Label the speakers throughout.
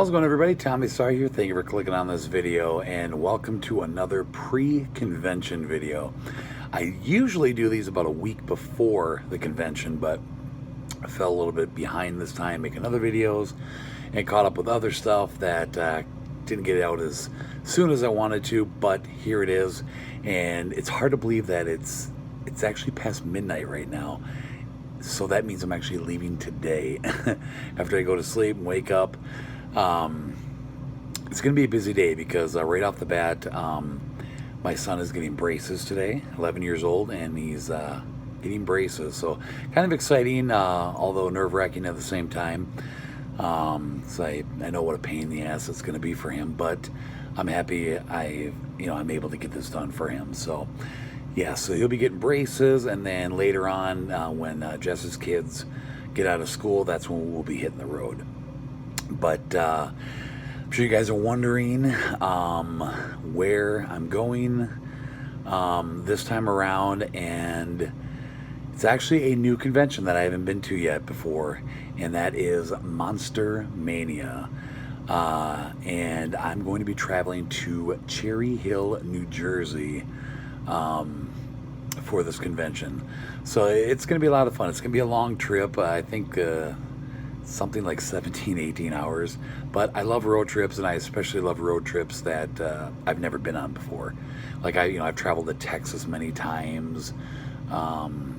Speaker 1: How's it going, everybody? Tommy Star here. Thank you for clicking on this video and welcome to another pre-convention video. I usually do these about a week before the convention, but I fell a little bit behind this time making other videos and caught up with other stuff that didn't get out as soon as I wanted to, but here it is. And it's hard to believe that it's actually past midnight right now. So that means I'm actually leaving today after I go to sleep and wake up. It's going to be a busy day because right off the bat, my son is getting braces today, 11 years old, and he's getting braces. So kind of exciting, although nerve-wracking at the same time. So I know what a pain in the ass it's going to be for him, but I'm happy I'm able to get this done for him. So yeah, so he'll be getting braces, and then later on, when Jess's kids get out of school, that's when we'll be hitting the road. But I'm sure you guys are wondering where I'm going this time around, and it's actually a new convention that I haven't been to yet before, and that is Monster Mania. And I'm going to be traveling to Cherry Hill, New Jersey for this convention. So it's going to be a lot of fun. It's going to be a long trip. I think something like 17, 18 hours. But I love road trips, and I especially love road trips that I've never been on before. Like I've traveled to Texas many times. I've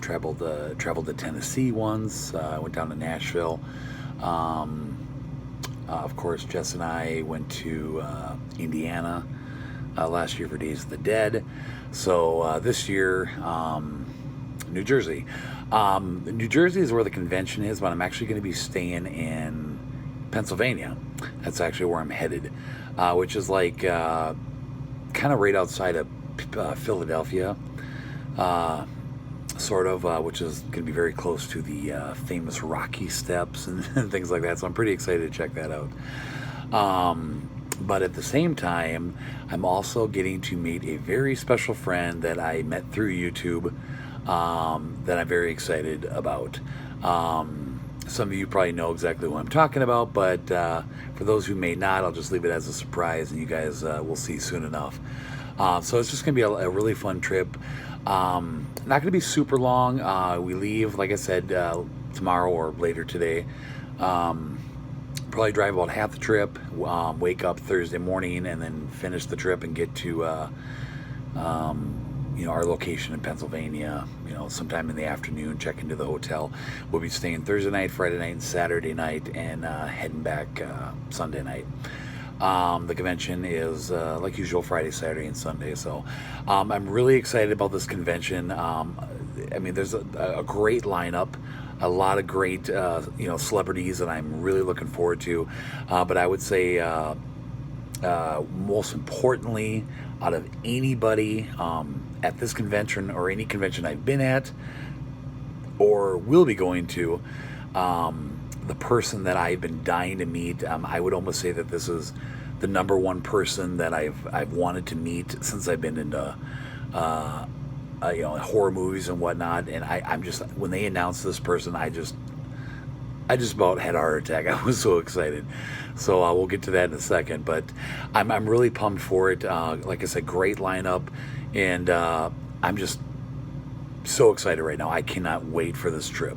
Speaker 1: traveled to Tennessee once. I went down to Nashville. Of course, Jess and I went to Indiana last year for Days of the Dead. So this year, New Jersey. New Jersey is where the convention is, but I'm actually going to be staying in Pennsylvania. That's actually where I'm headed, which is like kind of right outside of Philadelphia, sort of, which is going to be very close to the famous Rocky Steps and things like that. So I'm pretty excited to check that out. But at the same time, I'm also getting to meet a very special friend that I met through YouTube that I'm very excited about. Some of you probably know exactly what I'm talking about, but for those who may not, I'll just leave it as a surprise, and you guys will see soon enough. So it's just going to be a really fun trip. Not going to be super long. We leave, like I said, tomorrow or later today. Probably drive about half the trip, wake up Thursday morning, and then finish the trip and get to our location in Pennsylvania, sometime in the afternoon, check into the hotel. We'll be staying Thursday night, Friday night, and Saturday night, and heading back Sunday night. The convention is, like usual, Friday, Saturday, and Sunday. So I'm really excited about this convention. There's a great lineup, a lot of great, celebrities that I'm really looking forward to. But I would say, most importantly, out of anybody at this convention or any convention I've been at or will be going to, the person that I've been dying to meet, I would almost say that this is the number one person that I've wanted to meet since I've been into horror movies and whatnot. And I'm just, when they announced this person, I just about had a heart attack. I was so excited. So we'll get to that in a second, but I'm really pumped for it. Like I said, great lineup, and I'm just so excited right now. I cannot wait for this trip.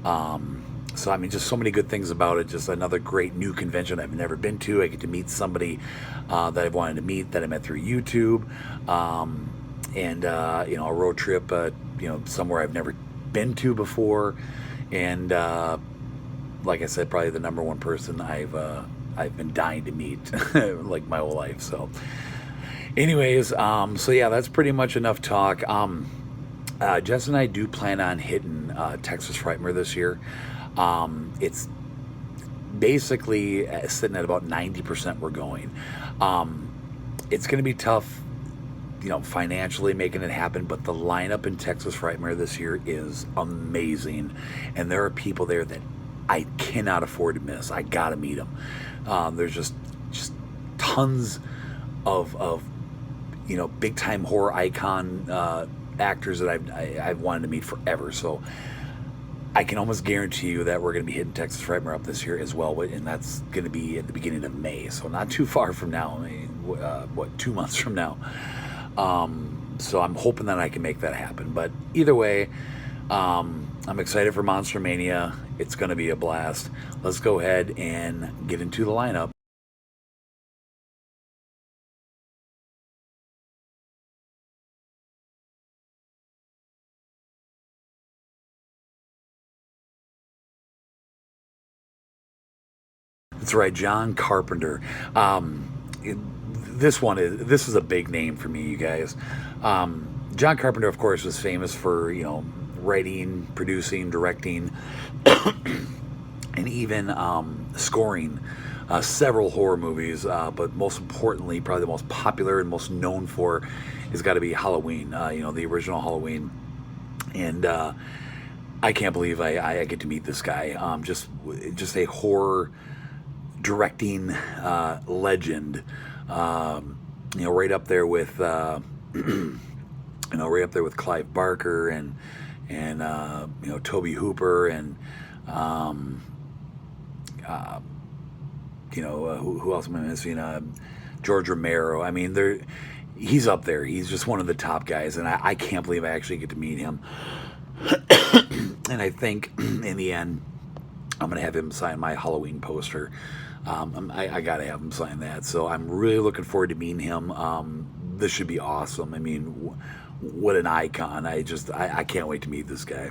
Speaker 1: So just so many good things about it. Just another great new convention I've never been to. I get to meet somebody that I've wanted to meet, that I met through YouTube, and a road trip, somewhere I've never been to before, and like I said, probably the number one person I've been dying to meet like my whole life. So anyways, so yeah, that's pretty much enough talk. Jess and I do plan on hitting Texas Frightmare this year. It's basically sitting at about 90% we're going. It's going to be tough, financially making it happen, but the lineup in Texas Frightmare this year is amazing, and there are people there that I cannot afford to miss. I gotta meet them. There's just tons of big time horror icon actors that I've wanted to meet forever. So I can almost guarantee you that we're going to be hitting Texas Frightmare up this year as well, and that's going to be at the beginning of May, so not too far from now. I mean, what, 2 months from now? So I'm hoping that I can make that happen. But either way, I'm excited for Monster Mania. It's going to be a blast. Let's go ahead and get into the lineup. That's right, John Carpenter. This is a big name for me, you guys. John Carpenter, of course, was famous for writing, producing, directing, and even scoring several horror movies. But most importantly, probably the most popular and most known for has got to be Halloween. The original Halloween, and I can't believe I get to meet this guy. Just a horror directing legend. Right up there with right up there with Clive Barker and Toby Hooper and who else am I missing? George Romero. I mean, he's up there. He's just one of the top guys, and I can't believe I actually get to meet him. And I think in the end, I'm gonna have him sign my Halloween poster. I gotta have him sign that. So I'm really looking forward to meeting him. This should be awesome. I mean, what an icon! I can't wait to meet this guy.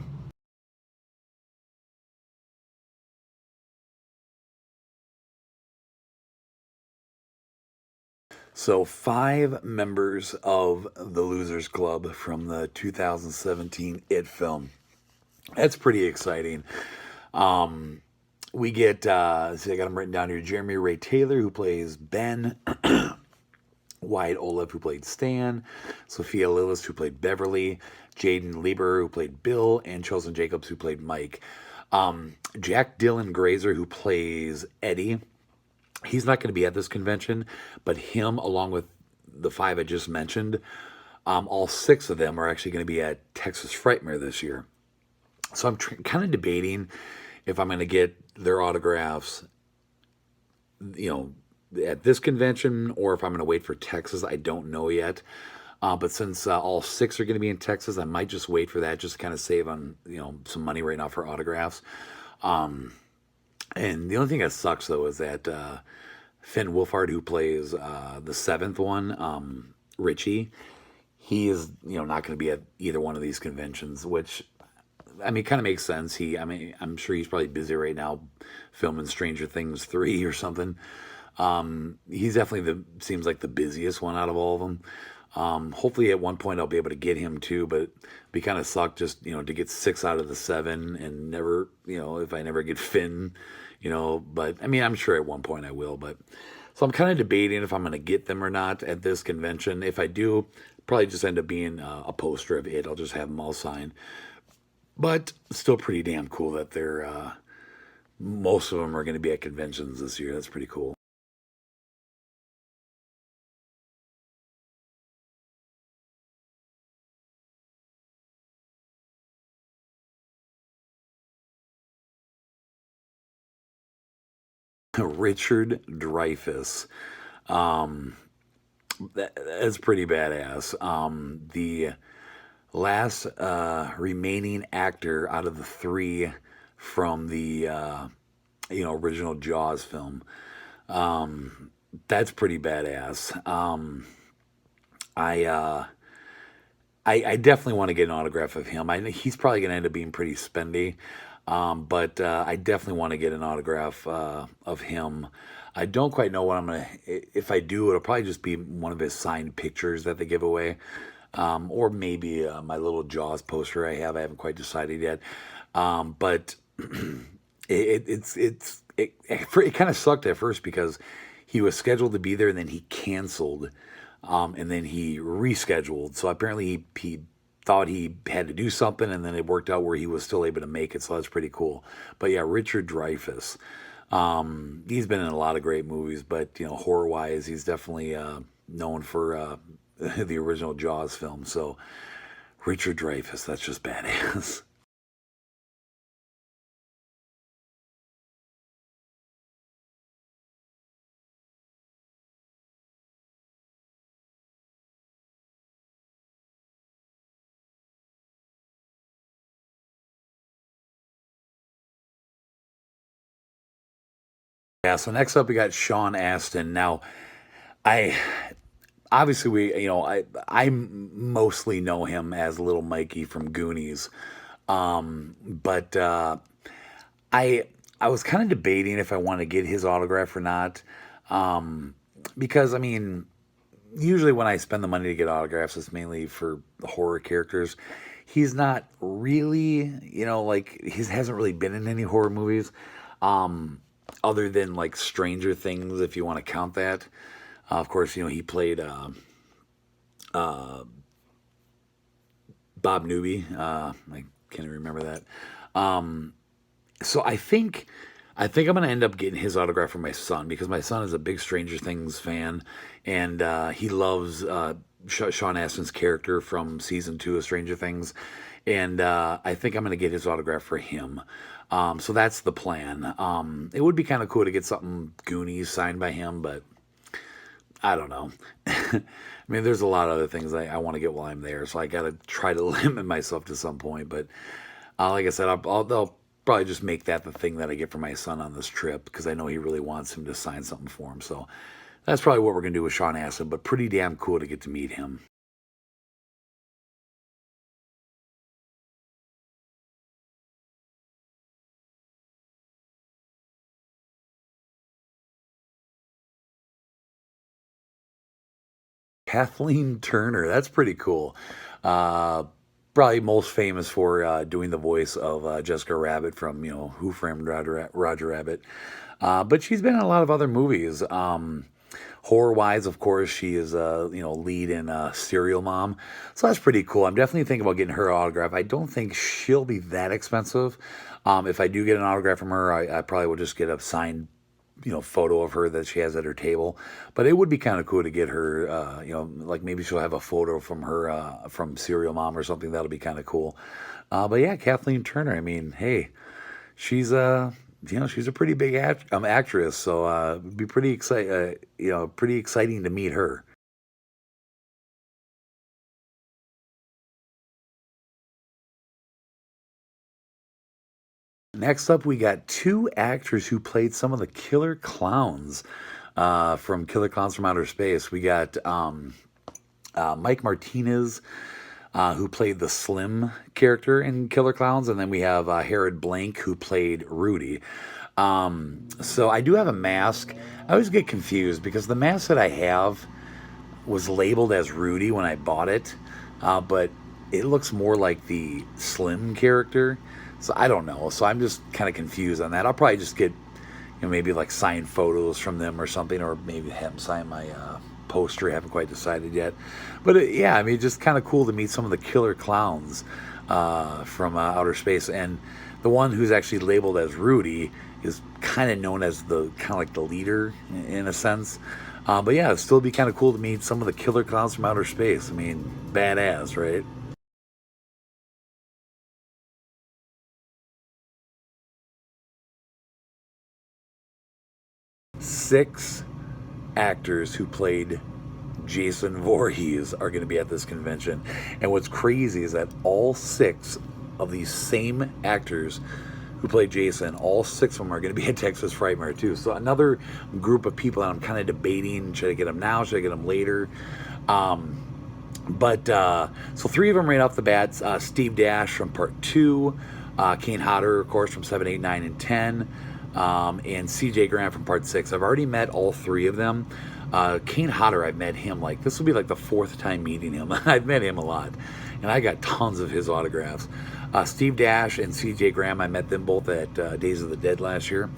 Speaker 1: So, 5 members of the Losers Club from the 2017 It film. That's pretty exciting. We get, see, I got them written down here. Jeremy Ray Taylor, who plays Ben. Wyatt Olev, who played Stan. Sophia Lillis, who played Beverly. Jaden Lieber, who played Bill. And Chosen Jacobs, who played Mike. Jack Dylan Grazer, who plays Eddie. He's not going to be at this convention, but him, along with the 5 I just mentioned, all 6 of them are actually going to be at Texas Frightmare this year. So I'm kind of debating if I'm going to get their autographs, at this convention, or if I'm going to wait for Texas. I don't know yet. But since all 6 are going to be in Texas, I might just wait for that, just to kind of save on some money right now for autographs. And the only thing that sucks though is that Finn Wolfhard, who plays the 7th one, Richie, he is not going to be at either one of these conventions, which I mean kind of makes sense. I'm sure he's probably busy right now filming Stranger Things 3 or something. He's definitely seems like the busiest one out of all of them. Hopefully at one point I'll be able to get him too, but it'd be kind of suck just, to get 6 out of the 7 and never, if I never get Finn, but I mean, I'm sure at one point I will, but so I'm kind of debating if I'm going to get them or not at this convention. If I do, probably just end up being a poster of it. I'll just have them all signed, but still pretty damn cool that most of them are going to be at conventions this year. That's pretty cool. Richard Dreyfuss. Um, that's pretty badass. The last remaining actor out of the 3 from the original Jaws film. That's pretty badass. I I definitely want to get an autograph of him. He's probably going to end up being pretty spendy, but I definitely want to get an autograph of him. I don't quite know what I'm gonna. If I do, it'll probably just be one of his signed pictures that they give away, or maybe my little Jaws poster I have. I haven't quite decided yet, but it kind of sucked at first because he was scheduled to be there and then he canceled, and then he rescheduled. So apparently he thought he had to do something, and then it worked out where he was still able to make it. So that's pretty cool. But yeah, Richard Dreyfuss. He's been in a lot of great movies, but horror wise, he's definitely known for the original Jaws film. So Richard Dreyfuss, that's just badass. So next up we got Sean Astin. Now, I obviously I mostly know him as Little Mikey from Goonies. But I I was kind of debating if I want to get his autograph or not. Um, because I mean, usually when I spend the money to get autographs, it's mainly for horror characters. He's not really, like he hasn't really been in any horror movies, um, other than like Stranger Things, if you want to count that. Of course, he played uh, Bob Newby. I can't even remember that. Um, so I think I'm gonna end up getting his autograph for my son because my son is a big Stranger Things fan, and he loves Sean Astin's character from season 2 of Stranger Things, and I think I'm gonna get his autograph for him. So that's the plan. It would be kind of cool to get something Goonies signed by him, but I don't know. I mean, there's a lot of other things I want to get while I'm there, so I got to try to limit myself to some point. But like I said, I'll probably just make that the thing that I get for my son on this trip because I know he really wants him to sign something for him. So that's probably what we're going to do with Sean Astin, but pretty damn cool to get to meet him. Kathleen Turner, that's pretty cool. Uh, Probably most famous for doing the voice of Jessica Rabbit from, Who Framed Roger Rabbit. But she's been in a lot of other movies. Horror wise, of course, she is lead in Serial Mom, so that's pretty cool. I'm definitely thinking about getting her autograph. I don't think she'll be that expensive. If I do get an autograph from her, I probably will just get a signed photo of her that she has at her table. But it would be kind of cool to get her, like maybe she'll have a photo from her from Serial Mom or something. That'll be kind of cool. But yeah, Kathleen Turner. I mean, hey, she's she's a pretty big actress, so it'd be pretty exciting to meet her. Next up, we got two actors who played some of the killer clowns from Killer Clowns from Outer Space. We got Mike Martinez, who played the Slim character in Killer Clowns, and then we have Herod Blank, who played Rudy. So I do have a mask. I always get confused because the mask that I have was labeled as Rudy when I bought it, but it looks more like the Slim character. So I don't know. So I'm just kind of confused on that. I'll probably just get, maybe like signed photos from them or something, or maybe have them sign my poster. I haven't quite decided yet. But yeah, I mean, just kind of cool to meet some of the killer clowns from outer space. And the one who's actually labeled as Rudy is kind of known as the kind of like the leader in a sense. But yeah, it'd still be kind of cool to meet some of the killer clowns from outer space. I mean, badass, right? Six actors who played Jason Voorhees are going to be at this convention. And what's crazy is that all six of these same actors who played Jason, all six of them are going to be at Texas Frightmare too. So another group of people that I'm kind of debating, should I get them now, should I get them later? Um, but so three of them right off the bat, Steve Dash from part 2, Kane Hodder, of course, from 7, 8, 9, and 10, and CJ Graham from part 6. I've already met all three of them. Kane Hodder, I've met him this will be like the fourth time meeting him. I've met him a lot, and I got tons of his autographs. Steve Dash and CJ Graham, I met them both at Days of the Dead last year.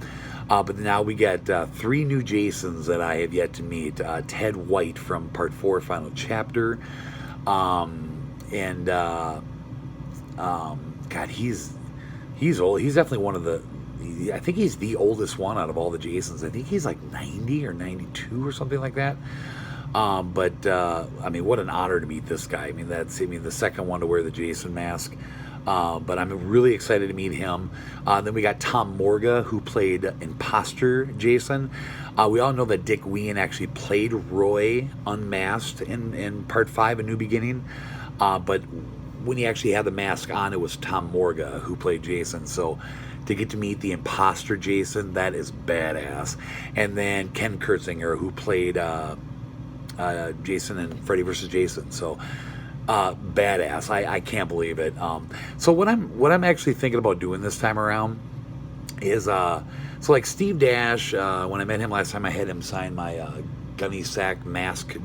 Speaker 1: But now we got three new Jasons that I have yet to meet. Ted White from part 4, Final Chapter. And God, he's old. He's definitely one of the. I think he's the oldest one out of all the Jasons. I think he's like 90 or 92 or something like that. But I mean, what an honor to meet this guy. I mean, the second one to wear the Jason mask. But I'm really excited to meet him. Then we got Tom Morga, who played Imposter Jason. We all know that Dick Ween actually played Roy unmasked in part 5, A New Beginning. But when he actually had the mask on, it was Tom Morga who played Jason. So to get to meet the imposter Jason, that is badass. And then Ken Kurtzinger, who played Jason and Freddy vs. Jason. So badass. I can't believe it. So what I'm actually thinking about doing this time around is so like Steve Dash. When I met him last time, I had him sign my gunny sack mask.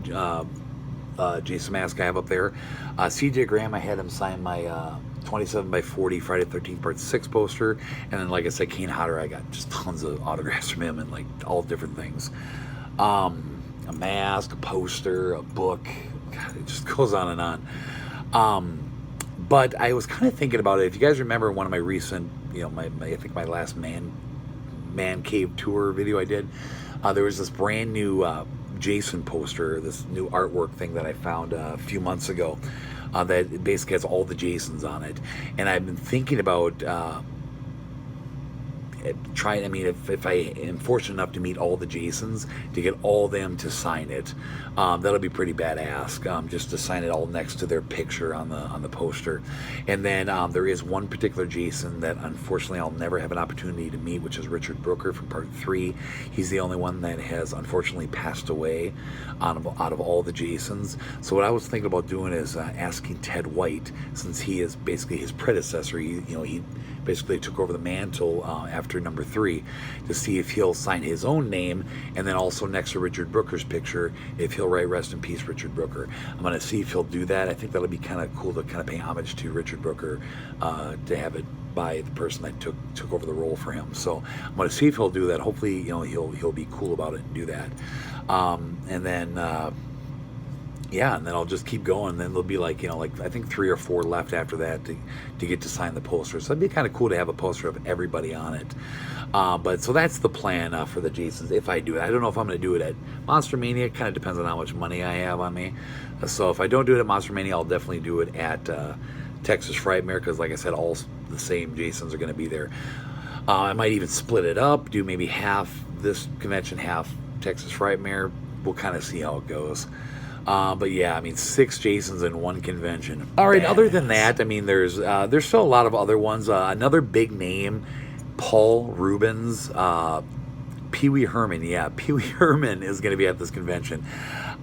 Speaker 1: Jason mask I have up there. CJ Graham, I had him sign my 27 by 40 Friday the 13th Part 6 poster. And then, like I said, Kane Hodder, I got just tons of autographs from him and like all different things. A mask, a poster, a book. God, it just goes on and on. But I was kind of thinking about it. If you guys remember one of my recent, I think my last man cave tour video I did, there was this brand new Jason poster, this new artwork thing that I found a few months ago that basically has all the Jasons on it. And I've been thinking about if I am fortunate enough to meet all the Jasons, to get all them to sign it, that'll be pretty badass. Just to sign it all next to their picture on the poster. And then there is one particular Jason that unfortunately I'll never have an opportunity to meet, which is Richard Brooker from Part 3. He's the only one that has unfortunately passed away out of all the Jasons. So what I was thinking about doing is asking Ted White, since he is basically his predecessor. He basically took over the mantle after number 3, to see if he'll sign his own name, and then also next to Richard Brooker's picture, if he'll write "Rest in Peace, Richard Brooker." I'm going to see if he'll do that. I think that'll be kind of cool to kind of pay homage to Richard Brooker, to have it by the person that took over the role for him. So I'm going to see if he'll do that. Hopefully, he'll be cool about it and do that. And then I'll just keep going. And then there'll be like I think 3 or 4 left after that to get to sign the poster. So it'd be kind of cool to have a poster of everybody on it. But so that's the plan for the Jasons if I do it. I don't know if I'm going to do it at Monster Mania. It kind of depends on how much money I have on me. So if I don't do it at Monster Mania, I'll definitely do it at Texas Frightmare, because like I said, all the same Jasons are going to be there. I might even split it up, do maybe half this convention, half Texas Frightmare. We'll kind of see how it goes. But yeah, 6 Jasons in one convention. All right, other than that, there's still a lot of other ones. Another big name, Paul Rubens, Pee Wee Herman. Yeah, Pee Wee Herman is going to be at this convention.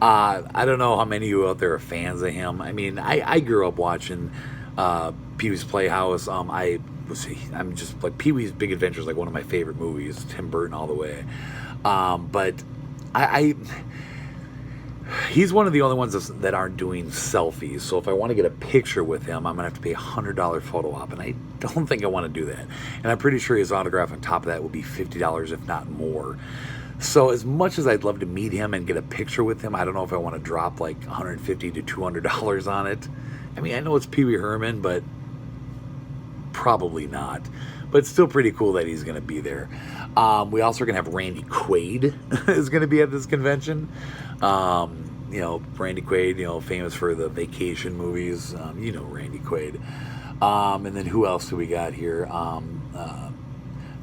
Speaker 1: I don't know how many of you out there are fans of him. I grew up watching Pee Wee's Playhouse. I'm just like, Pee Wee's Big Adventure is like one of my favorite movies. Tim Burton all the way. But he's one of the only ones that aren't doing selfies. So if I want to get a picture with him, I'm going to have to pay a $100 photo op. And I don't think I want to do that. And I'm pretty sure his autograph on top of that will be $50, if not more. So as much as I'd love to meet him and get a picture with him, I don't know if I want to drop like $150 to $200 on it. I know it's Pee Wee Herman, but probably not. But it's still pretty cool that he's going to be there. We also are going to have Randy Quaid is going to be at this convention. Randy Quaid, famous for the vacation movies. Randy Quaid. And then who else do we got here?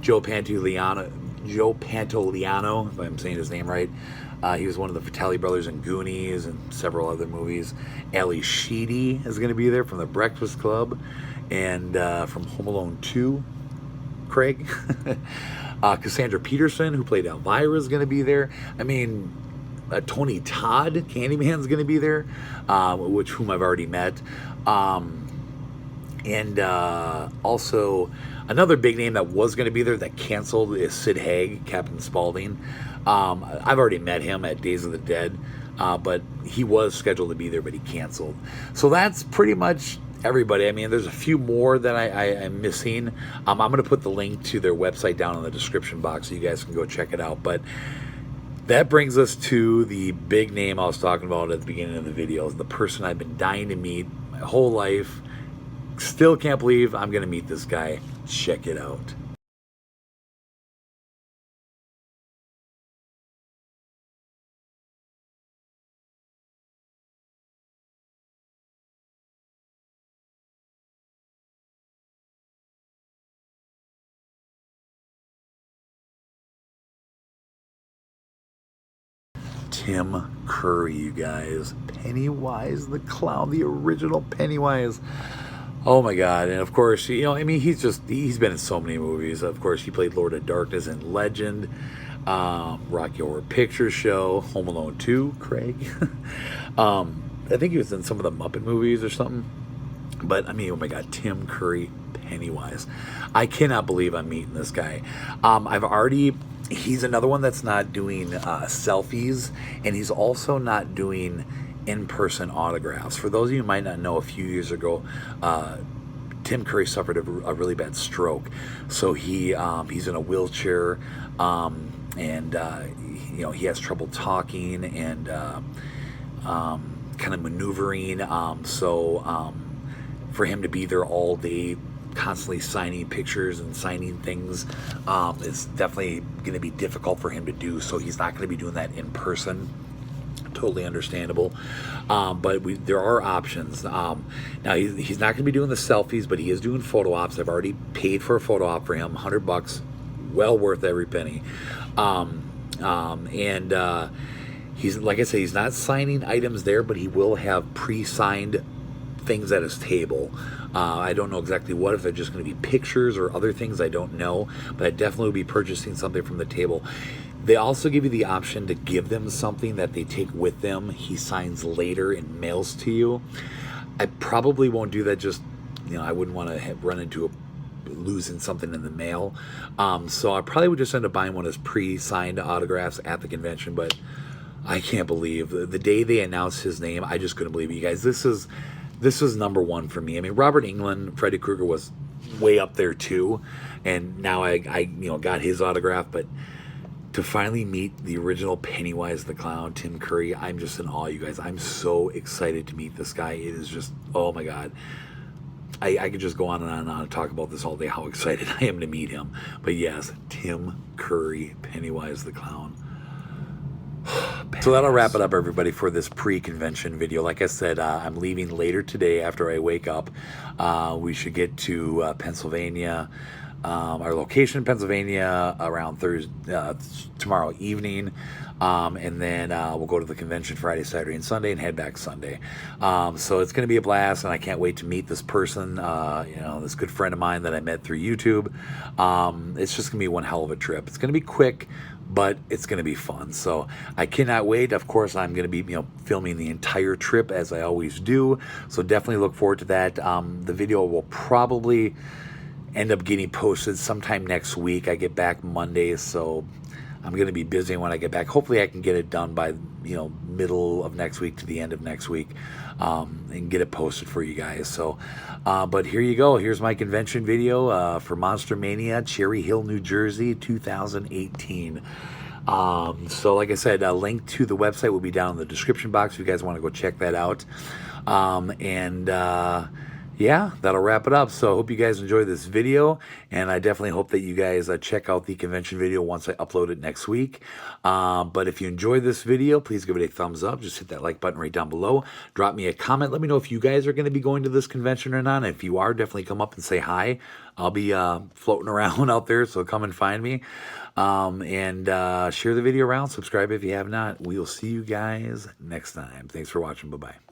Speaker 1: Joe Pantoliano, if I'm saying his name right. He was one of the Fratelli brothers in Goonies and several other movies. Ali Sheedy is going to be there from The Breakfast Club and from Home Alone 2. Craig. Cassandra Peterson, who played Elvira, is going to be there. Tony Todd, Candyman's going to be there, whom I've already met. And also another big name that was going to be there that canceled is Sid Haig, Captain Spaulding. I've already met him at Days of the Dead, but he was scheduled to be there, but he canceled. So that's pretty much everybody. There's a few more that I'm missing. I'm going to put the link to their website down in the description box so you guys can go check it out. But that brings us to the big name I was talking about at the beginning of the video, the person I've been dying to meet my whole life. Still can't believe I'm going to meet this guy. Check it out. Tim Curry, you guys. Pennywise the Clown, the original Pennywise. Oh my God. And of course, you know, I mean, he's been in so many movies. Of course, he played Lord of Darkness and Legend, Rocky Horror Picture Show, Home Alone 2, Craig. I think he was in some of the Muppet movies or something. But I mean, oh my God, Tim Curry, Pennywise. I cannot believe I'm meeting this guy. He's another one that's not doing selfies, and he's also not doing in-person autographs. For those of you who might not know, a few years ago, Tim Curry suffered a really bad stroke. So he's in a wheelchair, and you know, he has trouble talking and kind of maneuvering. For him to be there all day, constantly signing pictures and signing things, is definitely going to be difficult for him to do. So he's not going to be doing that in person. Totally understandable. But there are options. Now he's not going to be doing the selfies, but he is doing photo ops. I've already paid for a photo op for him, $100, well worth every penny. He's, like I say, he's not signing items there, but he will have pre-signed things at his table. I don't know exactly what, if they're just going to be pictures or other things, I don't know, but I definitely will be purchasing something from the table. They also give you the option to give them something that they take with them. He signs later and mails to you. I probably won't do that, just, you know, I wouldn't want to run into losing something in the mail. So I probably would just end up buying one of his pre-signed autographs at the convention. But I can't believe the day they announced his name, I just couldn't believe it, you guys. This is number one for me. I mean, Robert Englund, Freddy Krueger was way up there too, and now I you know, got his autograph. But to finally meet the original Pennywise the Clown, Tim Curry, I'm just in awe, you guys. I'm so excited to meet this guy. It is just, oh my God. I could just go on and on and on and talk about this all day, how excited I am to meet him. But yes, Tim Curry, Pennywise the Clown. So that'll wrap it up, everybody, for this pre-convention video. Like I said, I'm leaving later today after I wake up. We should get to Pennsylvania, our location in Pennsylvania, around tomorrow evening. And then we'll go to the convention Friday, Saturday, and Sunday, and head back Sunday. So it's going to be a blast, and I can't wait to meet this person, you know, this good friend of mine that I met through YouTube. It's just going to be one hell of a trip. It's going to be quick, but it's going to be fun. So I cannot wait. Of course, I'm going to be, you know, filming the entire trip as I always do. So definitely look forward to that. The video will probably end up getting posted sometime next week. I get back Monday, so I'm going to be busy when I get back. Hopefully I can get it done by, you know, middle of next week to the end of next week, and get it posted for you guys. So, but here you go. Here's my convention video for Monster Mania, Cherry Hill, New Jersey, 2018. So like I said, a link to the website will be down in the description box if you guys want to go check that out. Yeah, that'll wrap it up. So I hope you guys enjoyed this video, and I definitely hope that you guys check out the convention video once I upload it next week. But if you enjoyed this video, please give it a thumbs up. Just hit that like button right down below. Drop me a comment. Let me know if you guys are going to be going to this convention or not. And if you are, definitely come up and say hi. I'll be floating around out there, so come and find me. Share the video around. Subscribe if you have not. We'll see you guys next time. Thanks for watching. Bye-bye.